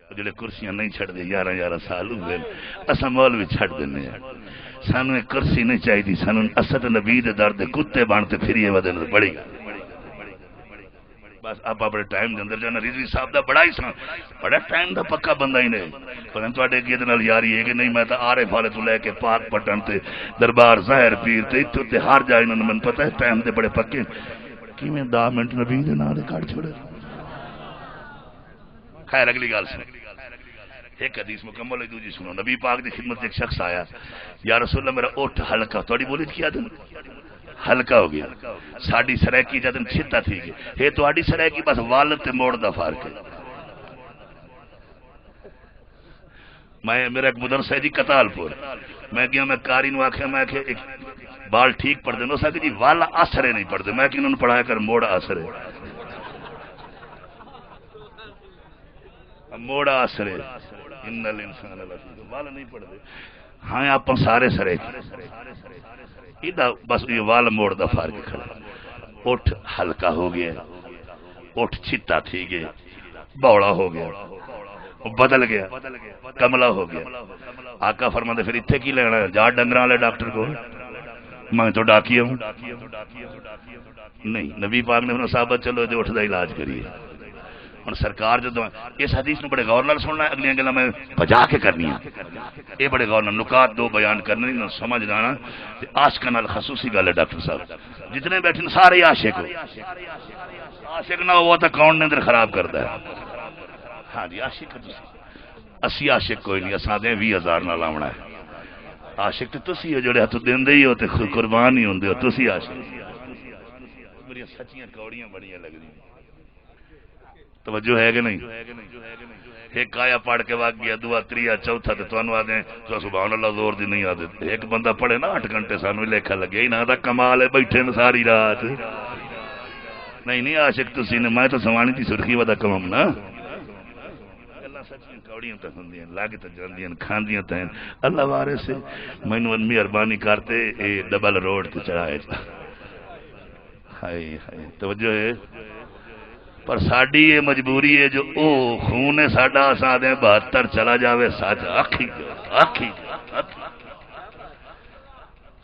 جڑے کرسیاں نہیں چھڑ دے 11 سال ہوئے اساں مولوی چھڑ دینے ہیں سانو ایک کرسی نہیں چاہیے سانو اسد نبی دے در دے کتے بانتے پھریے ودن بڑی بس آپ اپنے ٹائم دے اندر جانا رضوی صاحب دا بڑا ہی سان بڑا ٹائم دا پکا بندہ ہی نہیں پر تواڈے کی نال یاری ہے کہ نہیں میں تا عارف والے تو لے کے پاک پٹن تے دربار ظاہر پیر تے ایتھے تے ہر جائے انہاں نوں من پتہ ہے ٹائم دے بڑے پکے کیویں 10 منٹ نبی دے نال کٹ چھوڑے خیر اگلی گل سن ایک حدیث مکمل ہے دوسری سنو نبی پاک دی خدمت ایک شخص آیا یا رسول اللہ میرا اٹھ ہلکا تھوڑی بولی کیا دن ہلکا ہو گیا ساڈی سرائکی جدن چھتا تھی گئی یہ تہاڈی سرائکی بس والد تے موڑ دا فرق ہے میں میرا ایک مدرسہ ہے جی کتال پور میں گیا میں کاری نو آکھیا میں کہ ایک بال ٹھیک پڑھ دینو سا کہ جی والا آسرے نہیں پڑھ دے میں کہ انہوں نے پڑھایا کر موڑ آسرے موڑا آسرے ان الانسان لفی والا نہیں پڑھ دے ہاں آپ سارے سرے بس یہ وال موڑ دا فرق کھڑا اٹھ ہلکا ہو گیا اٹھ چھتا تھی گیا بوڑا ہو گیا بدل گیا کملا ہو گیا آقا فرماندے پھر اتنے کی لینا جا ڈنگر والے ڈاکٹر کو میں تو ڈاکیا ہوں نہیں نبی پاک نے انہوں صحابت چلو جو اٹھ دا علاج کریے اور سرکار جدو اس حدیث میں بڑے غور نال سننا ہے اگلیاں گلاں میں بجا کے کرنی ہیں یہ بڑے غور نال نکات دو بیان کرنے نہ سمجھ جانا عاشقاں نال خصوصی گل ہے ڈاکٹر صاحب جتنے بیٹھے سارے عاشق عاشق نہ ہوا تو کون نے اندر خراب کرتا ہے ہاں جی عاشق اسی عاشق کوئی نہیں اساں دے 20000 نال آونا ہے عاشق تے تسی ہو جڑے ہتھ دیندے ہی ہو تے قربان ہی ہوندے ہو تسی عاشق میری سچیاں کوڑیاں بڑیاں لگدی توجہ ہے کہ نہیں ایک آیا پڑھ کے واق گیا دعا تریا چوتھا تے تانوں آدے تو سبحان اللہ زور دی نہیں آدے ایک بندہ پڑھے نا 8 گھنٹے سانو لکھا لگے ہی نہ دا کمال ہے بیٹھے ن ساری رات نہیں عاشق تسی نے میں تو سوانی دی سرخی ودا کمم نا اللہ سچیاں کوڑیاں تے ہوندیاں لگ تے جاندیاں کھاندیاں تے اللہ وارث سے مینوں مہربانی کرتے اے ڈبل روڈ تے چڑھائے ہائے ہائے توجہ ہے پر ساڈی یہ مجبوری ہے جو او خون ہے ساڈا اساں دے 72 چلا جاوے سچ آکھی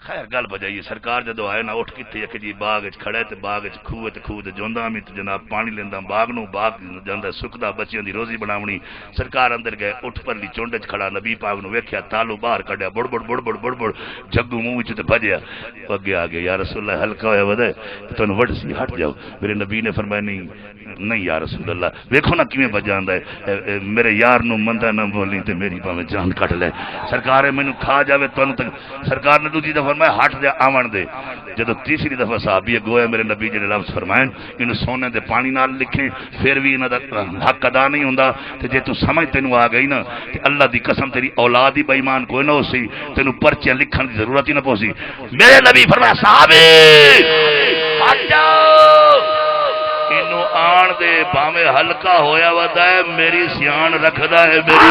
خیر گل بجائیے سرکار جدو آئے نا اٹھ کتے کہ جی باغ کھڑے تے باغ کھوے تے کھو تے جوندا میں تے جناب پانی لیندا باغ نو باغ جاندا سکدا بچیاں دی روزی بناونی سرکار اندر گئے اٹھ پر لی چونڈ وچ کھڑا نبی پاک نو ویکھیا تالو باہر کڈیا بڑ بڑ جگو منہ وچ تے بھجیا اگے آ گیا یا رسول اللہ ہلکا ہویا ودے تانوں وڈ سی ہٹ جاؤ میرے نبی نے فرمایا نہیں یا رسول اللہ ویکھو نا کیویں بجاندا ہے میرے یار نو مندا نہ بولی تے میری پاویں جان کٹ لے سرکار مینوں کھا جاوے تانوں تے سرکار نے دوجی دفعہ فرمایا ہٹ جا آون دے جدو تیسری دفعہ صحابی گویا میرے نبی جڑے لفظ فرمائیں انہوں سونے دے پانی نال لکھیں پھر بھی انہاں دا حق ادا نہیں ہوندا تے جے تو سمجھ تینوں آ گئی نا تے اللہ دی قسم تیری اولاد ہی بے ایمان کوئی نہ ہوسی تینوں پرچیاں لکھن دی ضرورت ہی نہ پوسی میرے نبی فرمایا صحابی ہٹ جاؤ انہوں آن دے باویں ہلکا ہویا ودا ہے میری سیان رکھدا ہے میری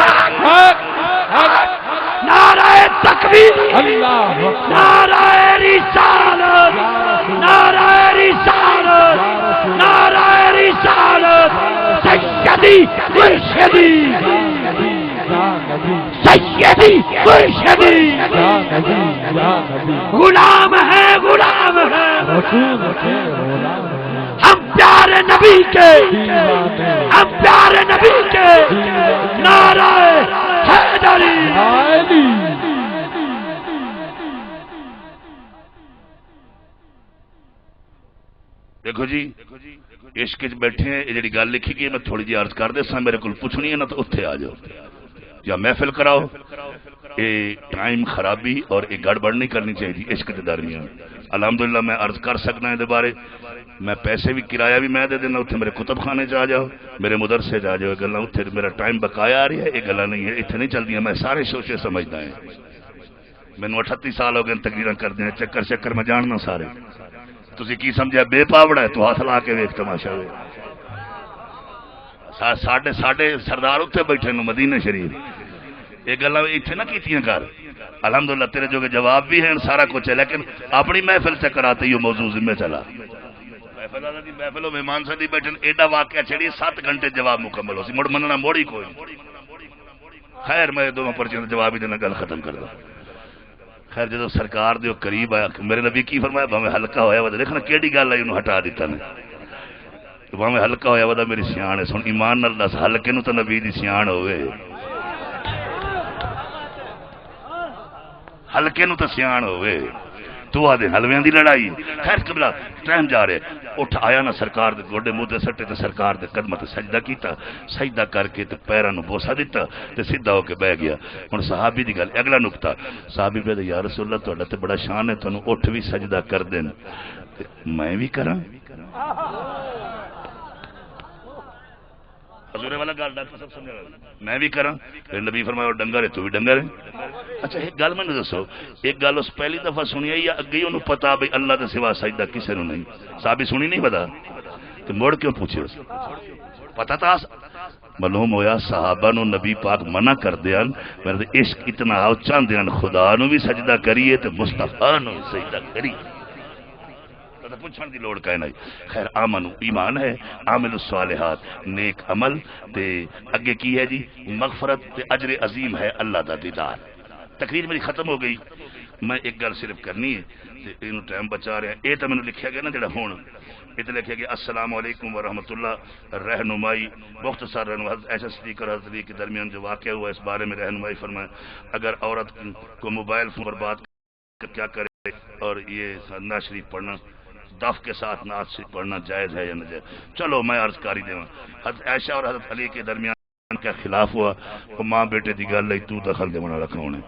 نعرہ تکبیر اللہ نعرہ رسالت نعرہ رسالت نعرہ رسالت سیدی مرشدی سیدی مرشدی غلام ہے ہم پیارے نبی کے ہم پیارے نبی کے نعرہ حیدری دیکھو جی عشق بیٹھے ہیں یہ جڑی گل لکھی گئی میں تھوڑی جی عرض کر دے سا میرے کو پوچھنی ہے نا تو اتنے آ جاؤ یا محفل کراؤ یہ ٹائم خرابی اور یہ گڑبڑ نہیں کرنی چاہیے عشق کے درمیان الحمدللہ میں عرض کر سکنا ہے بارے میں پیسے بھی کرایہ بھی میں دے دینا اتنے میرے کتب خانے چ آ جاؤ میرے مدرسے چ آ جاؤ گلا اتنے میرا ٹائم بقایا آ رہی ہے یہ گلا نہیں ہے اتنے نہیں چلتی میں سارے سوچے سمجھتا ہے مینو 38 سال ہو گئے تقریرا کردے چکر میں جاننا سارے تسی کی سمجھا بے پاوڑا ہے تو ہاتھ لا کے ویکھ تماشا ساڈے سردار اتنے بیٹھے نو مدینہ شریف یہ گلا اتنے نہ کیتیاں کر الحمدللہ تیرے جو کہ جواب بھی ہیں سارا کچھ ہے لیکن اپنی محفل سے کراتے ہی موضوع ذمہ چلا محفل مہمان سے بیٹھے ایڈا واقعہ چھڑی 7 گھنٹے جواب مکمل ہو سی مڑ مننا موڑی کوئی خیر میں دونوں پرچیوں کا جواب ہی دینا گل ختم کر دوں. خیر جدو سرکار دے قریب آیا میرے نبی کی فرمایا بھاویں ہلکا ہویا وا دیکھنا کیڑی گل ہے انہوں ہٹا دیتا نے بھاویں ہلکا ہویا وا میری سیاح ہے. سن ایمان نال دس ہلکے نو تو نبی دی سیاح ہوئے ہلکے نو تو سیاح ہوئے تو آدھے حلویاں دی لڑائی. خیر قبلہ ٹائم جا رہے اٹھ آیا نا سرکار دے گوڈے منہ تے سٹے تے سرکار دے قدماں تے سجدہ کیتا سجدہ کر کے تے پیراں نو بوسا دیتا تے سیدھا ہو کے بیٹھ گیا. ہن صحابی دی گل اگلا نقطہ صحابی کہتے یا رسول اللہ تہاڈا تے بڑا شان ہے تانوں اٹھ بھی سجدہ کر دین تے میں بھی کراں. حضور والا گل ڈاکٹر صاحب سمجھا میں بھی کراں. پھر نبی فرمایا ڈنگر ہے تو بھی ڈنگر ہے. اچھا ایک گل میں دسو ایک گل اس پہلی دفعہ سنی ہے یا اگے انہوں پتا بھائی اللہ کے سوا سجدہ کسی نے نہیں صحابی سنی نہیں پتا تو مڑ کیوں پوچھے پتا تھا معلوم ہویا صحابہ نو نبی پاک منع کر دیا میرے عشق اتنا آؤ چاہتے ہیں خدا نو بھی سجدہ کریے تو مصطفیٰ نو بھی سجدہ کریے پوچھنے کی لوڑ کہنا. خیر آمن ایمان ہے عامل الصالحات نیک عمل تے اگے کی ہے جی مغفرت تے اجر عظیم ہے اللہ دا دیدار. تقریر میری ختم ہو گئی. میں ایک گل صرف کرنی ہے تے اینو ٹائم بچا رہا یہ تو مینوں لکھیا گیا نا جڑا ہون یہ تو لکھیا گیا السلام علیکم ورحمۃ اللہ رہنمائی مختصر رہنمائی حضرت عائشہ صدیقہ اور حضرت علی کے درمیان جو واقعہ ہوا اس بارے میں رہنمائی فرمائے. اگر عورت کو موبائل فون پر بات کیا کرے اور یہ نعت شریف پڑھنا دف کے ساتھ نعت شریف پڑھنا جائز ہے یا ناجائز. چلو میں عرض کاری دوں حضرت عائشہ اور حضرت علی کے درمیان کیا خلاف ہوا وہ ماں بیٹے کی گل تو دخل دے رکھا ہونے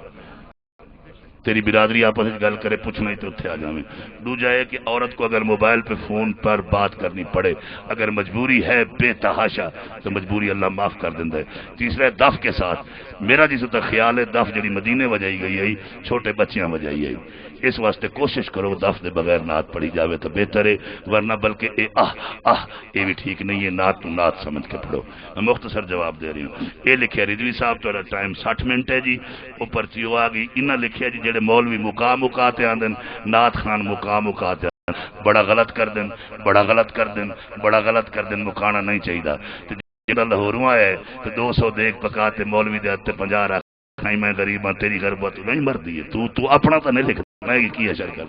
تیری برادری آپس میں گل کرے پوچھنا ہی تو اتنے آ جائیں. دوجا ہے کہ عورت کو اگر موبائل پہ فون پر بات کرنی پڑے اگر مجبوری ہے بے تحاشا تو مجبوری اللہ معاف کر دیتا ہے. تیسرا ہے دف کے ساتھ میرا جس طرح خیال ہے دف جڑی مدینے بجائی گئی ہے چھوٹے بچیاں بجائی ہے اس واسطے کوشش کرو دف دے بغیر نعت پڑھی جاوے تو بہتر ہے ورنہ بلکہ اے یہ بھی ٹھیک نہیں ہے نعت تو نعت سمجھ کے پڑھو. میں مختصر جواب دے رہی ہوں. یہ لکھے رضوی صاحب تھوڑا ٹائم 60 منٹ ہے جی وہ پرچی آ گئی انہیں لکھیا جی جڑے مولوی مقا تے آندن نعت خان مقا تے بڑا غلط کر دین بڑا غلط کر دین بڑا غلط کر دین مکانا نہیں چاہیے. جڑا لاہوروں آیا ہے تو 200 دیکھ پکا تے مولوی دے ہاتھ 50 رکھ میں غریب ہاں تیری غربت نہیں مردی ہے تو اپنا تو نہیں لکھتا میں کی اشر کر.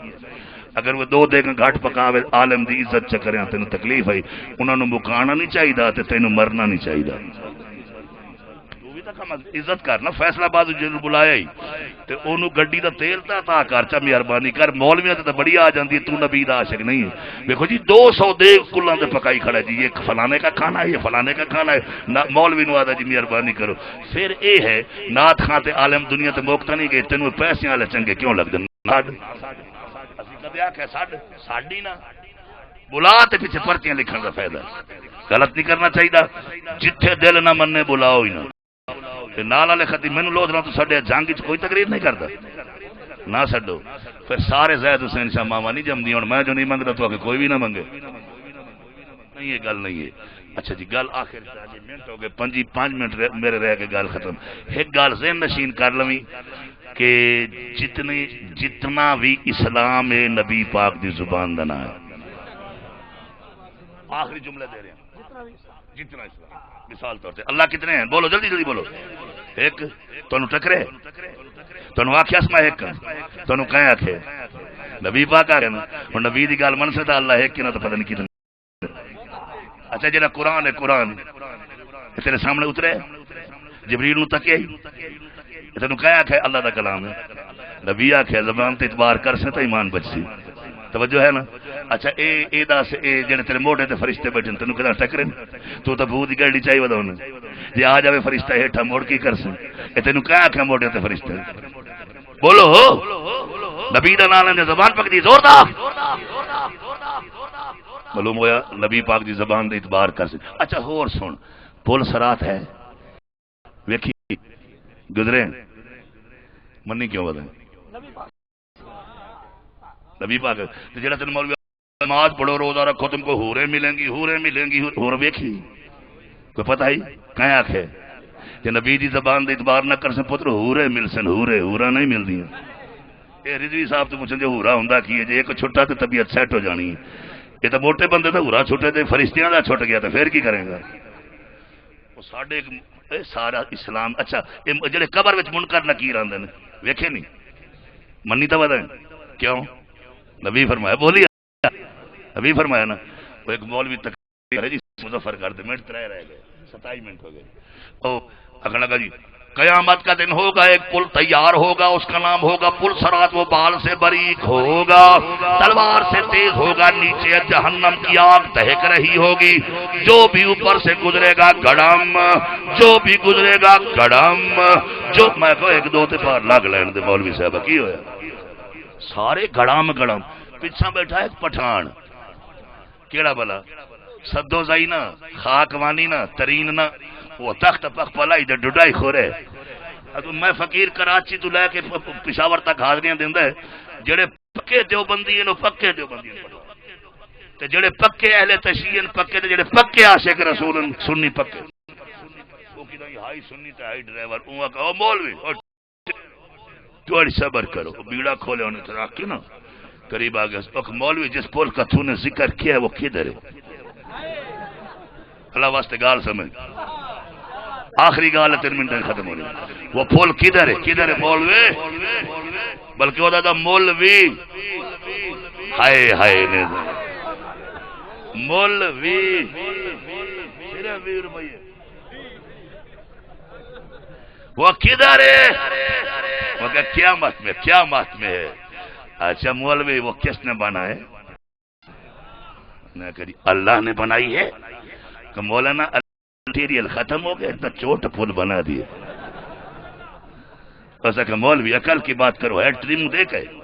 اگر وہ 2 دیکھ گھٹ پکاوے عالم دی عزت چکرے تینوں تکلیف ہے انہوں نے مکانا نہیں چاہیے تے تینوں مرنا نہیں چاہیے. عزت کرنا فیصلہ باد جن بلایا ہی تے انہوں گڈی دا تیل تا کر چا مہربانی کر مولویاں تے بڑی آ جاندی ہے تو نبی دا عاشق نہیں ہے. دیکھو جی 200 دیگ کلاں تے پکائی کھڑا جی یہ فلانے کا کھانا ہے یہ فلانے کا کھانا ہے مولوی نو آدا جی مہربانی کرو. پھر اے ہے نعت خاں تے عالم دنیا تے موقتا نہیں گئے تینوں پیسے والے چنگے کیوں لگ دن اسی کدے آکھیا ساڈی نا بلا تے پیچھے پرچیاں لکھن دا فائدہ غلط نہیں کرنا چاہیے. جتھے دل نہ مننے بلاؤ ہی نہ نال والے خطی مینوں لودنا تو سڈے جنگ چ کوئی تقریر نہیں کرتا نہ چڈو. پھر سارے زید حسین شاہ ماوا نہیں جمدی ہوں میں جو نہیں منگتا تو آگے کوئی بھی نہ منگے نہیں یہ گل نہیں ہے. اچھا جی گل آخر منٹ ہو گئے 5 منٹ میرے رہ کے گل ختم. ایک گل ذہن نشین کر لویں کہ جتنا بھی اسلام ہے نبی پاک دی زبان دا نام ہے. آخری جملے دے رہے ہیں جتنا اسلام مثال طور سے اللہ کتنے ہیں بولو جلدی جلدی بولو. ایک تنوں ٹکرے تنوں آخیا سما ایک تنوں کہیں آخے نبی پاک آ گئے ہوں نبی دی گل من سکتا اللہ ایک نہ تو پتہ نہیں کتنے. اچھا جہاں قرآن ہے قرآن تیرے سامنے اترے جبریل نو تکے تینوں کہیں آخے اللہ دا کلام ہے نبی آخیا زبان تے اعتبار کر سے تو ایمان بچ سی توجہ ہے نا. اچھا اے دس اے جڑے تیرے موڈے تے فرشتے بیٹھے تینوں کہنا ٹکرے تو بو دی گاڑی چاہیے ودا جی آ جائے فرشتہ ہیٹھا موڑ کی کر سیں اے تینوں کیا آخیا موڈے تے فرشتے بولو نبی دا نام ہے زبان پک دی زوردار معلوم ہویا نبی پاک دی زبان دے اعتبار کر سیں. اچھا ہور سن پل سرات ہے ویکھی گزرے منی کیوں ودا نبی پاک جڑا تین مولوی نماز پڑھو روزہ رکھو تم کو حوریں ملیں گی ہور ویکھی کوئی پتہ ہی کہیں آخے کہ نبی دی زبان دے اعتبار نہ کر سن پتر حوریں مل سن ہورا نہیں ملدی. یہ رضوی صاحب تو پوچھیں جو ہورا ہوندا کی ہے جی ایک چھٹا تو طبیعت سیٹ ہو جانی ہے. یہ تو موٹے بندے تو ہورا چھٹے تے فرشتیاں دا چھٹ گیا تو پھر کی کریں گا. وہ ساڈے اے سارا اسلام اچھا جڑے قبر وچ منکر نکیر آندے نے ویکھے نہیں منی تو بتائیں کیوں نبی فرمایا بولی نبی فرمایا نا وہ ایک مولوی تقریر ہے جی مظفر کر دے منٹ 3 رہ گئے 27 منٹ ہو گئے او اکھنے لگا جی قیامت کا دن ہوگا ایک پل تیار ہوگا اس کا نام ہوگا پل صراط وہ بال سے باریک ہوگا تلوار سے تیز ہوگا نیچے جہنم کی آگ دہک رہی ہوگی جو بھی اوپر سے گزرے گا گڑم جو بھی گزرے گا گڑم جو میں کو ایک دو تے پار لگ لین دے مولوی صاحب کی ہویا سارے گڑم گڑم پیچھے بیٹھا ایک پٹھان کیڑا بلا سدو زائی نا خاک وانی نا ترین نا وہ تخت پک پلائی دے ڈڈائی خورے میں فقیر کراچی تو لے کے پشاور تک حاضریاں دیندا ہے جڑے پکے دیوبندی ہیں پکے دیوبندی تے جڑے پکے اہل تشیع پکے تے جڑے پکے عاشق رسول سنی پکے او کیدا ہائی سنی تے ہائی ڈرائیور او کہ مولوی تھوڑی صبر کرو بیڑا کھولے انہیں تو رکھ کے نا قریب آ گیا مولوی جس پول کا تو نے ذکر کیا ہے وہ کدھر ہے اللہ واسطے گال سمجھ آخری گال ہے 3 منٹ ختم ہو رہی وہ پھول کدھر ہے مولوی بلکہ وہ دا مولوی ہائے ہائے نے مولوی صرف 20 روپے وہ کدھر ہے وہ کہ قیامت میں ہے اچھا مولوی وہ کس نے بنا ہے اللہ نے بنائی ہے کہ مولانا مٹیریل ختم ہو گیا اتنا چوٹ پھول بنا دیے ایسا کہ مولوی عقل کی بات کرو ہیڈ ٹریم دیکھا ہے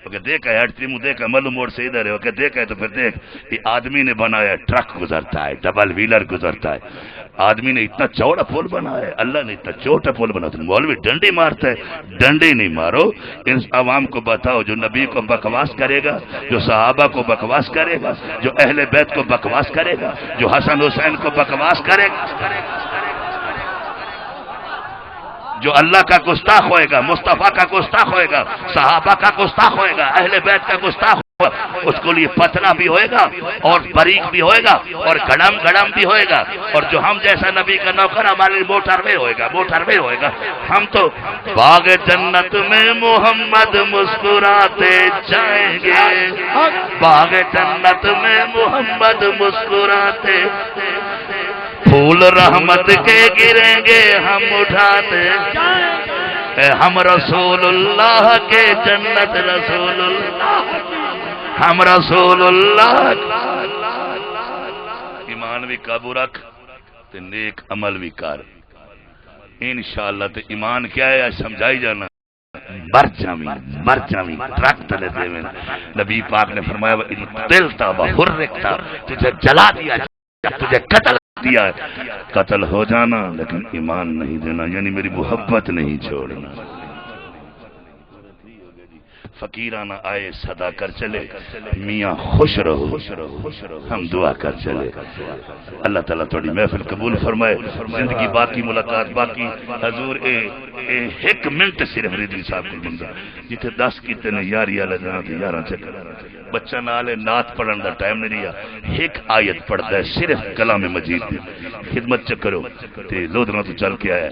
دیکھا ہے ہیڈ ٹریم دیکھا ملو موڑ سے ادھر ہے دیکھا ہے تو پھر دیکھ یہ آدمی نے بنایا ٹرک گزرتا ہے ڈبل ویلر گزرتا ہے آدمی نے اتنا چوڑا پھول بنایا ہے اللہ نے اتنا چھوٹا پھول بنا ہے مولوی ڈنڈی مارتا ہے ڈنڈی نہیں مارو ان عوام کو بتاؤ جو نبی کو بکواس کرے گا جو صحابہ کو بکواس کرے گا جو اہل بیت کو بکواس کرے گا جو حسن حسین کو بکواس کرے گا جو اللہ کا گستاخ ہوئے گا مصطفیٰ کا گستاخ ہوئے گا صحابہ کا گستاخ ہوئے گا اہل بیت کا گستاخ ہوگا اس کو لیے پتلا بھی ہوئے گا اور باریک بھی ہوئے گا اور گڑم بھی ہوئے گا اور جو ہم جیسا نبی کا نوکر ہمارے لیے موٹر وے ہوئے گا ہم تو باغ جنت میں محمد مسکراتے جائیں گے باغ جنت میں محمد مسکراتے پھول رحمت کے گریں گے ہم اٹھاتے ہم رسول اللہ کے جنت رسول اللہ ہم رسول اللہ ایمان بھی قابو رکھ تے نیک عمل بھی کر انشاءاللہ تے ایمان کیا ہے سمجھائی جانا مر جاویں ٹرک تلے دے میں نبی پاک نے فرمایا دل تا بحرکتا تجھے جلا دیا تجھے قتل دیا قتل ہو جانا لیکن ایمان نہیں دینا یعنی میری محبت نہیں چھوڑنا فقیرانہ آئے صدا کر چلے میاں خوش رہو ہم دعا کر چلے اللہ تعالیٰ تھوڑی محفل قبول فرمائے زندگی باقی ملاقات باقی حضور ایک منٹ صرف رضوی صاحب کو بندہ جیتے 10 کیتے نے یاری آلہ جانا تھے 11 چکر بچہ نالے نات پڑھن دا ٹائم نہیں رہا ایک آیت پڑھتا ہے صرف کلام مجید خدمت چکرو تے لودنا تو چل کے آیا